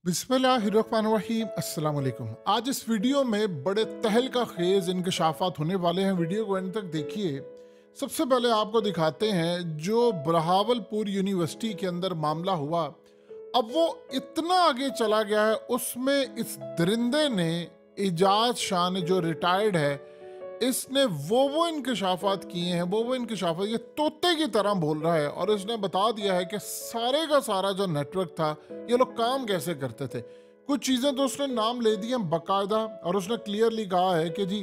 बिस्मिल्लाहिर्रहमानिर्रहीम अस्सलाम वालेकुम। आज इस वीडियो में बड़े तहलका खेज इंकशाफात होने वाले हैं। वीडियो को एंड तक देखिए। सबसे पहले आपको दिखाते हैं जो बहावलपुर यूनिवर्सिटी के अंदर मामला हुआ। अब वो इतना आगे चला गया है, उसमें इस दरिंदे ने, इजाज शाह ने, जो रिटायर्ड है, इसने वो इंकशाफात किए हैं, वो इंकशाफात, ये तोते की तरह बोल रहा है और इसने बता दिया है कि सारे का सारा जो नेटवर्क था, ये लोग काम कैसे करते थे। कुछ चीज़ें तो उसने नाम ले दी हैं बाकायदा, और उसने क्लियरली कहा है कि जी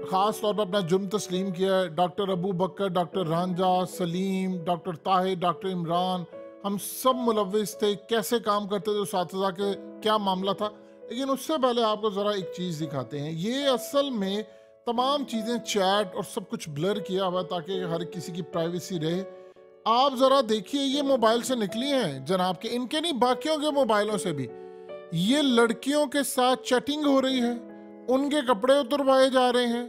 ख़ास तौर पर अपना जुर्म तस्लीम किया है। Doctor Abu Bakr, doctor Ranjha, Salim, doctor Tahir, doctor Imran, हम सब मुलविस थे, कैसे काम करते थे उस्ताद के, क्या मामला था। लेकिन उससे पहले आपको ज़रा एक चीज़ दिखाते हैं। ये असल में तमाम चीज़ें, चैट और सब कुछ ब्लर किया हुआ ताकि हर किसी की प्राइवेसी रहे। आप ज़रा देखिए, ये मोबाइल से निकली हैं जनाब के, इनके नहीं बाकियों के मोबाइलों से भी। ये लड़कियों के साथ चैटिंग हो रही है, उनके कपड़े उतरवाए जा रहे हैं,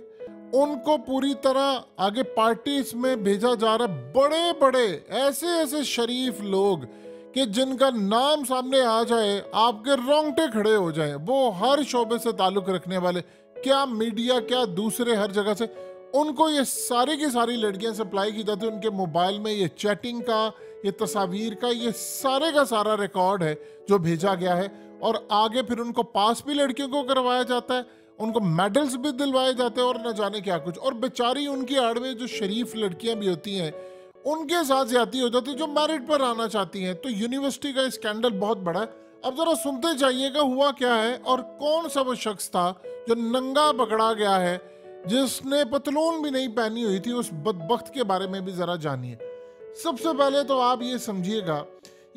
उनको पूरी तरह आगे पार्टीज में भेजा जा रहा है। बड़े बड़े ऐसे ऐसे शरीफ लोग कि जिनका नाम सामने आ जाए आपके रोंगटे खड़े हो जाएं, वो हर शोबे से ताल्लुक़ रखने वाले, क्या मीडिया, क्या दूसरे हर जगह से, उनको ये सारी की सारी लड़कियां सप्लाई की जाती है। उनके मोबाइल में ये चैटिंग का, ये तस्वीर का, ये सारे का सारा रिकॉर्ड है जो भेजा गया है। और आगे फिर उनको पास भी लड़कियों को करवाया जाता है, उनको मेडल्स भी दिलवाए जाते हैं और न जाने क्या कुछ। और बेचारी उनकी आड़ में जो शरीफ लड़कियां भी होती हैं, उनके साथ ज्यादती हो जाती है जो मेरिट पर आना चाहती हैं। तो यूनिवर्सिटी का स्कैंडल बहुत बड़ा है। अब जरा सुनते जाइएगा हुआ क्या है और कौन सा वो शख्स था जो नंगा पकड़ा गया है, जिसने पतलून भी नहीं पहनी हुई थी। उस बदबख्त के बारे में भी जरा जानिए। सबसे पहले तो आप ये समझिएगा,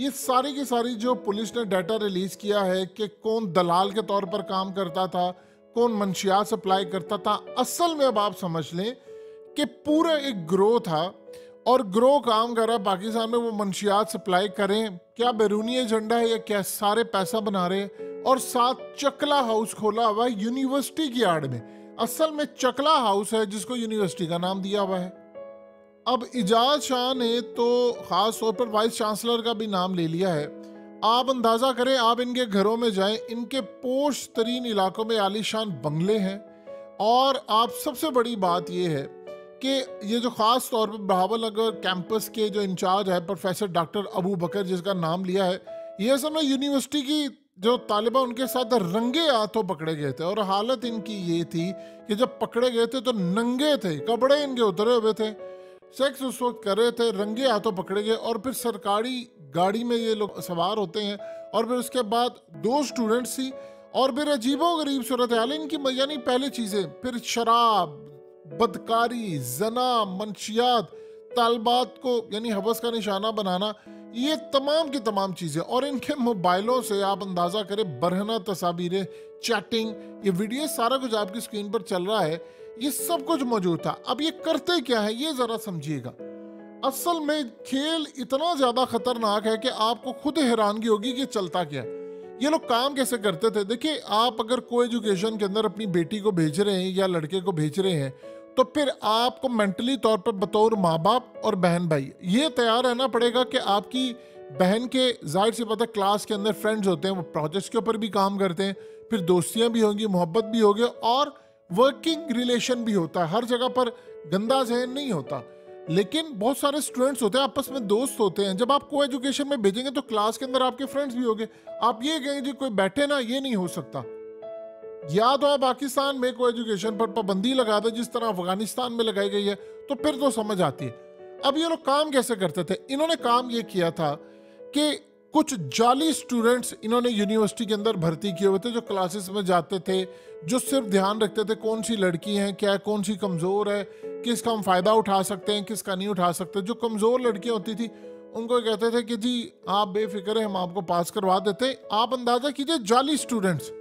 ये सारी की सारी जो पुलिस ने डाटा रिलीज किया है कि कौन दलाल के तौर पर काम करता था, कौन मंशियात सप्लाई करता था, असल में अब आप समझ लें कि पूरा एक ग्रोह था और ग्रोह काम कर रहा है पाकिस्तान में। वो मंशियात सप्लाई करें, क्या बैरूनी एजेंडा है या क्या सारे पैसा बना रहे हैं। और साथ चकला हाउस खोला हुआ है यूनिवर्सिटी की आड़ में। असल में चकला हाउस है जिसको यूनिवर्सिटी का नाम दिया हुआ है। अब इजाज शाह ने तो खास तौर पर वाइस चांसलर का भी नाम ले लिया है। आप अंदाजा करें, आप इनके घरों में जाएं, इनके पोश तरीन इलाकों में आलीशान बंगले हैं। और आप सबसे बड़ी बात यह है कि ये जो ख़ास तौर पर बहावलनगर कैंपस के जो इंचार्ज है प्रोफेसर डॉक्टर अबू बकर, जिसका नाम लिया है, ये असल में यूनिवर्सिटी की जो तालिबा उनके साथ रंगे हाथों पकड़े गए थे। और हालत इनकी ये थी कि जब पकड़े गए थे तो नंगे थे, कपड़े इनके उतरे हुए थे, सेक्स उस वक्त कर रहे थे, रंगे हाथों पकड़े गए। और फिर सरकारी गाड़ी में ये लोग सवार होते हैं और फिर उसके बाद 2 स्टूडेंट्स थी और फिर अजीबो गरीब सूरत हाल इनकी। यानी पहले चीज़ें, फिर शराब, बदकारी, जना, मंशियात, तालबात को यानी हवस का निशाना बनाना, ये तमाम की तमाम चीज़ें। और इनके मोबाइलों से आप अंदाज़ा करें बरहना तस्वीरें, चैटिंग, ये वीडियो, सारा कुछ आपकी स्क्रीन पर चल रहा है, ये सब कुछ मौजूद था। अब ये करते क्या है ये ज़रा समझिएगा। असल में खेल इतना ज़्यादा ख़तरनाक है कि आपको खुद हैरानगी होगी कि चलता क्या है, ये लोग काम कैसे करते थे। देखिए, आप अगर को एजुकेशन के अंदर अपनी बेटी को भेज रहे हैं या लड़के को भेज रहे हैं, तो फिर आपको मेंटली तौर पर बतौर माँ बाप और बहन भाई ये तैयार रहना पड़ेगा कि आपकी बहन के, जाहिर सी पता, क्लास के अंदर फ्रेंड्स होते हैं, वो प्रोजेक्ट्स के ऊपर भी काम करते हैं, फिर दोस्तियाँ भी होंगी, मोहब्बत भी होगी और वर्किंग रिलेशन भी होता है। हर जगह पर गंदा जहन नहीं होता, लेकिन बहुत सारे स्टूडेंट्स होते हैं, आपस में दोस्त होते हैं। जब आप को एजुकेशन में भेजेंगे तो क्लास के अंदर आपके फ्रेंड्स भी होंगे। आप ये कहेंगे जी कोई बैठे ना, ये नहीं हो सकता। या तो आप पाकिस्तान में को एजुकेशन पर पाबंदी लगा दे जिस तरह अफगानिस्तान में लगाई गई है, तो फिर तो समझ आती है। अब ये लोग काम कैसे करते थे, इन्होंने काम ये किया था कि कुछ जाली स्टूडेंट्स इन्होंने यूनिवर्सिटी के अंदर भर्ती किए हुए थे, जो क्लासेस में जाते थे, जो सिर्फ ध्यान रखते थे कौन सी लड़की है, क्या कौन सी कमज़ोर है, किसका हम फ़ायदा उठा सकते हैं, किसका नहीं उठा सकते। जो कमज़ोर लड़कियां होती थी उनको कहते थे कि जी आप बेफिक्र है, हम आपको पास करवा देते। आप अंदाज़ा कीजिए, जाली स्टूडेंट्स।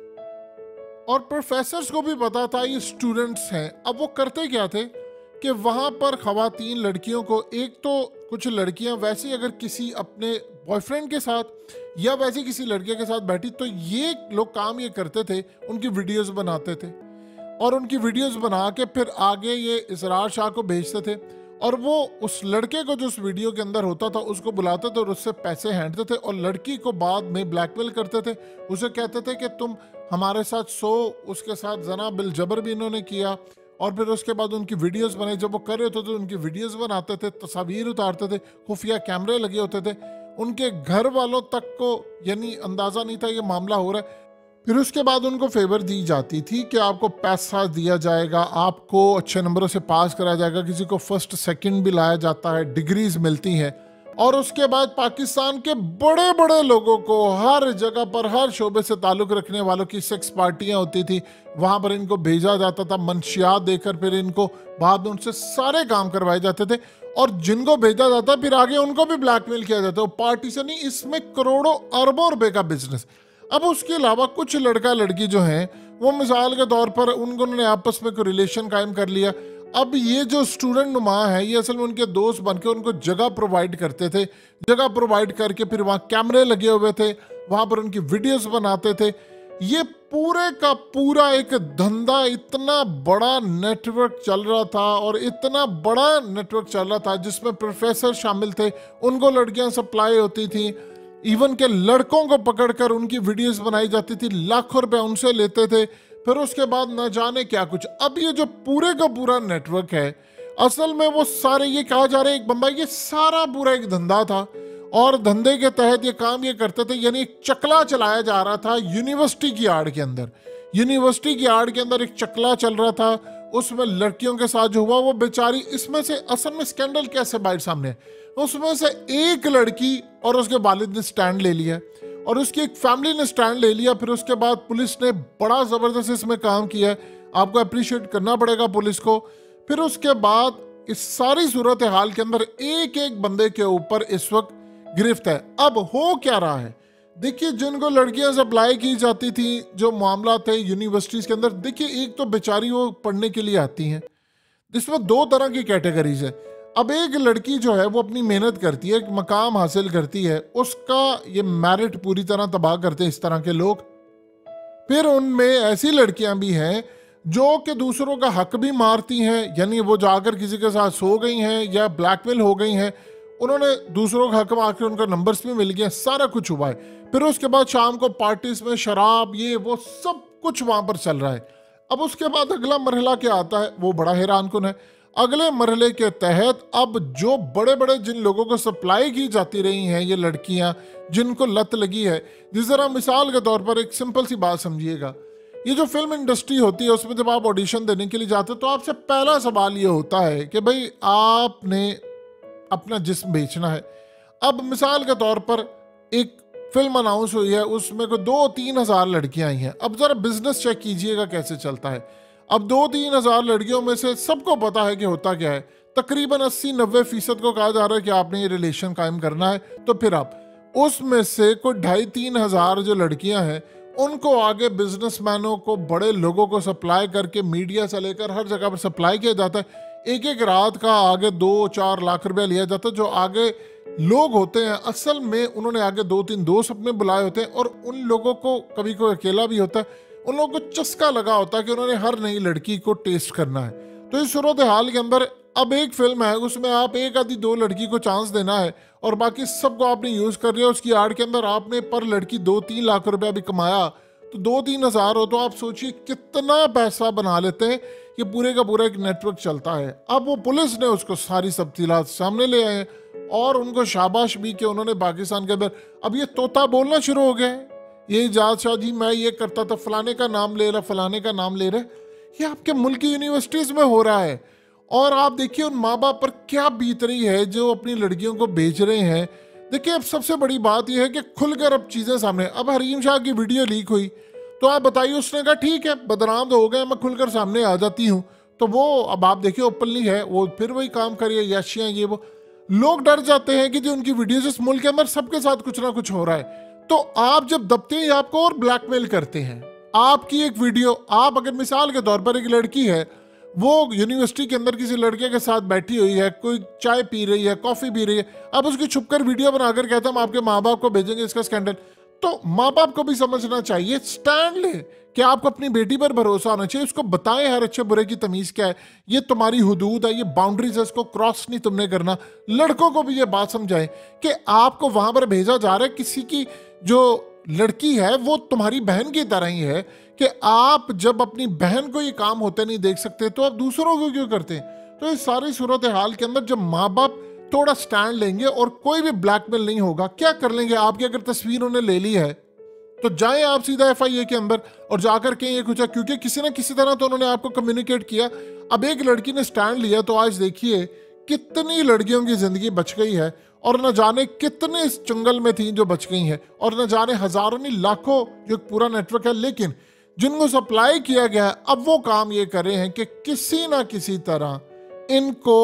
और प्रोफेसर्स को भी पता था ये स्टूडेंट्स हैं। अब वो करते क्या थे कि वहाँ पर ख़वातीन लड़कियों को, एक तो कुछ लड़कियाँ वैसे अगर किसी अपने बॉयफ्रेंड के साथ या वैसे किसी लड़के के साथ बैठी, तो ये लोग काम ये करते थे, उनकी वीडियोस बनाते थे और उनकी वीडियोस बना के फिर आगे ये इसरार शाह को भेजते थे। और वो उस लड़के को जो उस वीडियो के अंदर होता था उसको बुलाते थे और उससे पैसे हैंटते थे और लड़की को बाद में ब्लैकमेल करते थे। उसे कहते थे कि तुम हमारे साथ सो, उसके साथ जना बिल जबर भी इन्होंने किया। और फिर उसके बाद उनकी वीडियोस बनाई, जब वो कर रहे होते थे उनकी वीडियोस बनाते थे, तस्वीर उतारते थे, खुफिया कैमरे लगे होते थे। उनके घर वालों तक को यानी अंदाजा नहीं था ये मामला हो रहा है। फिर उसके बाद उनको फेवर दी जाती थी कि आपको पैसा दिया जाएगा, आपको अच्छे नंबरों से पास कराया जाएगा, किसी को फर्स्ट सेकंड भी लाया जाता है, डिग्रीज मिलती हैं। और उसके बाद पाकिस्तान के बड़े बड़े लोगों को हर जगह पर हर शोबे से ताल्लुक रखने वालों की सेक्स पार्टियां होती थी, वहां पर इनको भेजा जाता था मंशियात देकर। फिर इनको बाद में उनसे सारे काम करवाए जाते थे और जिनको भेजा जाता फिर आगे उनको भी ब्लैकमेल किया जाता है। पार्टी से नहीं, इसमें करोड़ों अरबों रुपए का बिजनेस। अब उसके अलावा कुछ लड़का लड़की जो हैं वो मिसाल के तौर पर उन्होंने आपस में कोई रिलेशन कायम कर लिया। अब ये जो स्टूडेंट नुमा है ये असल में उनके दोस्त बनके उनको जगह प्रोवाइड करते थे। जगह प्रोवाइड करके फिर वहाँ कैमरे लगे हुए थे, वहाँ पर उनकी वीडियोस बनाते थे। ये पूरे का पूरा एक धंधा, इतना बड़ा नेटवर्क चल रहा था और इतना बड़ा नेटवर्क चल रहा था जिसमें प्रोफेसर शामिल थे, उनको लड़कियां सप्लाई होती थी। इवन के लड़कों को पकड़कर उनकी वीडियोस बनाई जाती थी, लाखों रुपए उनसे लेते थे। फिर उसके बाद न जाने क्या कुछ। अब ये जो पूरे का पूरा नेटवर्क है असल में वो सारे ये कहा जा रहा है एक बम्बई, ये सारा पूरा एक धंधा था और धंधे के तहत ये काम ये करते थे। यानी एक चकला चलाया जा रहा था यूनिवर्सिटी की आड़ के अंदर। यूनिवर्सिटी की आड़ के अंदर एक चकला चल रहा था, उसमें लड़कियों के साथ जो हुआ वो बेचारी, इसमें से असल में स्कैंडल कैसे बाहर सामने है, उसमें से एक लड़की और उसके वालिद ने स्टैंड ले लिया और उसकी एक फैमिली ने स्टैंड ले लिया। फिर उसके बाद पुलिस ने बड़ा ज़बरदस्त इसमें काम किया है, आपको अप्रिशिएट करना पड़ेगा पुलिस को। फिर उसके बाद इस सारी सूरत हाल के अंदर एक एक बंदे के ऊपर इस वक्त गिरफ्त है। अब हो क्या रहा है, देखिए जिनको लड़कियां सप्लाई की जाती थी, जो मामला थे यूनिवर्सिटीज़ के अंदर, देखिए एक तो बेचारी वो पढ़ने के लिए आती हैं, इसमें दो तरह की कैटेगरीज है। अब एक लड़की जो है वो अपनी मेहनत करती है, एक मकाम हासिल करती है, उसका ये मेरिट पूरी तरह तबाह करते हैं इस तरह के लोग। फिर उनमें ऐसी लड़कियां भी हैं जो कि दूसरों का हक भी मारती हैं, यानी वो जाकर किसी के साथ सो गई हैं या ब्लैकमेल हो गई हैं, उन्होंने दूसरों का हक मार के उनका नंबर्स भी मिल गया, सारा कुछ हुआ है। फिर उसके बाद शाम को पार्टीज में शराब ये वो सब कुछ वहां पर चल रहा है। अब उसके बाद अगला मरहला क्या आता है वो बड़ा हैरान कुन है। अगले मरहले के तहत अब जो बड़े बड़े जिन लोगों को सप्लाई की जाती रही हैं ये लड़कियां, जिनको लत लगी है, जिस तरह मिसाल के तौर पर एक सिंपल सी बात समझिएगा, ये जो फिल्म इंडस्ट्री होती है उसमें जब आप ऑडिशन देने के लिए जाते हो तो आपसे पहला सवाल ये होता है कि भाई आपने अपना जिस्म बेचना है। अब मिसाल के तौर पर एक फिल्म अनाउंस हुई है, उसमें को 2-3 हज़ार लड़कियां आई हैं। अब जरा बिजनेस चेक कीजिएगा कैसे चलता है। अब 2-3 हज़ार लड़कियों में से सबको पता है कि होता क्या है, तकरीबन 80-90% को कहा जा रहा है कि आपने ये रिलेशन कायम करना है। तो फिर आप उसमें से कोई 2,500-3 हज़ार जो लड़कियां हैं उनको आगे बिजनेसमैनों को, बड़े लोगों को सप्लाई करके मीडिया से लेकर हर जगह पर सप्लाई किया जाता है। एक एक रात का आगे 2-4 लाख रुपया लिया जाता है। जो आगे लोग होते हैं असल में उन्होंने आगे 2-3 दोस्त अपने बुलाए होते हैं और उन लोगों को कभी कोई अकेला भी होता है, उन लोगों को चस्का लगा होता है कि उन्होंने हर नई लड़की को टेस्ट करना है। तो इस सूरत हाल के अंदर अब एक फिल्म है उसमें आप एक आधी 2 लड़की को चांस देना है और बाकी सबको आपने यूज कर लिया। उसकी आड़ के अंदर आपने पर लड़की 2-3 लाख रुपया भी कमाया तो 2-3 हज़ार हो तो आप सोचिए कितना पैसा बना लेते हैं। ये पूरे का पूरा एक नेटवर्क चलता है। अब वो पुलिस ने उसको सारी तफसीलात सामने ले आए हैं और उनको शाबाश भी कि उन्होंने पाकिस्तान के अंदर अब ये तोता बोलना शुरू हो गया है, ये इजाज शाह जी मैं ये करता था, फलाने का नाम ले रहा, फलाने का नाम ले रहा। ये आपके मुल्क की यूनिवर्सिटीज़ में हो रहा है और आप देखिए उन माँ बाप पर क्या बीत रही है जो अपनी लड़कियों को बेच रहे हैं। देखिए अब सबसे बड़ी बात यह है कि खुलकर अब चीज़ें सामने, अब हरीम शाह की वीडियो लीक हुई तो आप बताइए, उसने कहा ठीक है बदनाम तो हो गए, मैं खुलकर सामने आ जाती हूँ। तो वो अब आप देखिए ओपनली है, वो फिर वही काम करिए, याशियाँ ये वो। लोग डर जाते हैं कि जो उनकी वीडियोस इस मुल्क के अंदर सबके साथ कुछ ना कुछ हो रहा है। तो आप जब दबते हैं आपको और ब्लैकमेल करते हैं। आपकी एक वीडियो, आप अगर मिसाल के तौर पर एक लड़की है वो यूनिवर्सिटी के अंदर किसी लड़के के साथ बैठी हुई है, कोई चाय पी रही है, कॉफी पी रही है, अब उसकी छुपकर वीडियो बनाकर कहता हम आपके माँ बाप को भेजेंगे इसका स्कैंडल, तो माँ बाप को भी समझना चाहिए, स्टैंड ले कि आपको अपनी बेटी पर भरोसा होना चाहिए, उसको बताएं हर अच्छे बुरे की तमीज क्या है, ये तुम्हारी हुदूद है, ये बाउंड्रीज है, इसको क्रॉस नहीं तुमने करना। लड़कों को भी ये बात समझाएं कि आपको वहां पर भेजा जा रहा है, किसी की जो लड़की है वो तुम्हारी बहन की तरह ही है, कि आप जब अपनी बहन को ये काम होते नहीं देख सकते तो आप दूसरों को क्यों करते हैं। तो इस सारी सूरत हाल के अंदर जब माँ बाप थोड़ा स्टैंड लेंगे और कोई भी ब्लैकमेल नहीं होगा, क्या कर लेंगे, आपकी अगर तस्वीर उन्हें ले ली है तो जाएं आप सीधा FIA के अंदर और जाकर के ये कुछ, क्योंकि किसी ना किसी तरह तो उन्होंने आपको कम्युनिकेट किया। अब एक लड़की ने स्टैंड लिया तो आज देखिए कितनी लड़कियों की जिंदगी बच गई है, और न जाने कितने इस जंगल में थी जो बच गई हैं, और न जाने हजारों नहीं लाखों जो पूरा नेटवर्क है, लेकिन जिनको सप्लाई किया गया है अब वो काम ये कर रहे हैं कि किसी ना किसी तरह इनको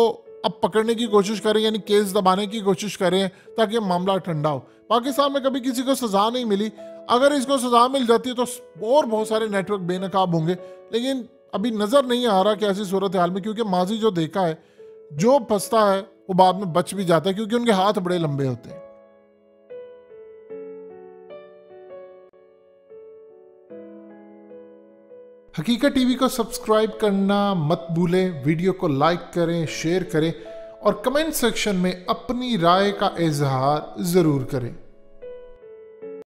अब पकड़ने की कोशिश करें, यानी केस दबाने की कोशिश करें ताकि मामला ठंडा हो। पाकिस्तान में कभी किसी को सजा नहीं मिली, अगर इसको सजा मिल जाती तो और बहुत सारे नेटवर्क बेनकाब होंगे, लेकिन अभी नजर नहीं आ रहा कि ऐसी सूरत हाल में, क्योंकि माजी जो देखा है, जो फंसता है वो बाद में बच भी जाता है क्योंकि उनके हाथ बड़े लंबे होते हैं। हकीकत टीवी को सब्सक्राइब करना मत भूलें, वीडियो को लाइक करें, शेयर करें और कमेंट सेक्शन में अपनी राय का इजहार जरूर करें।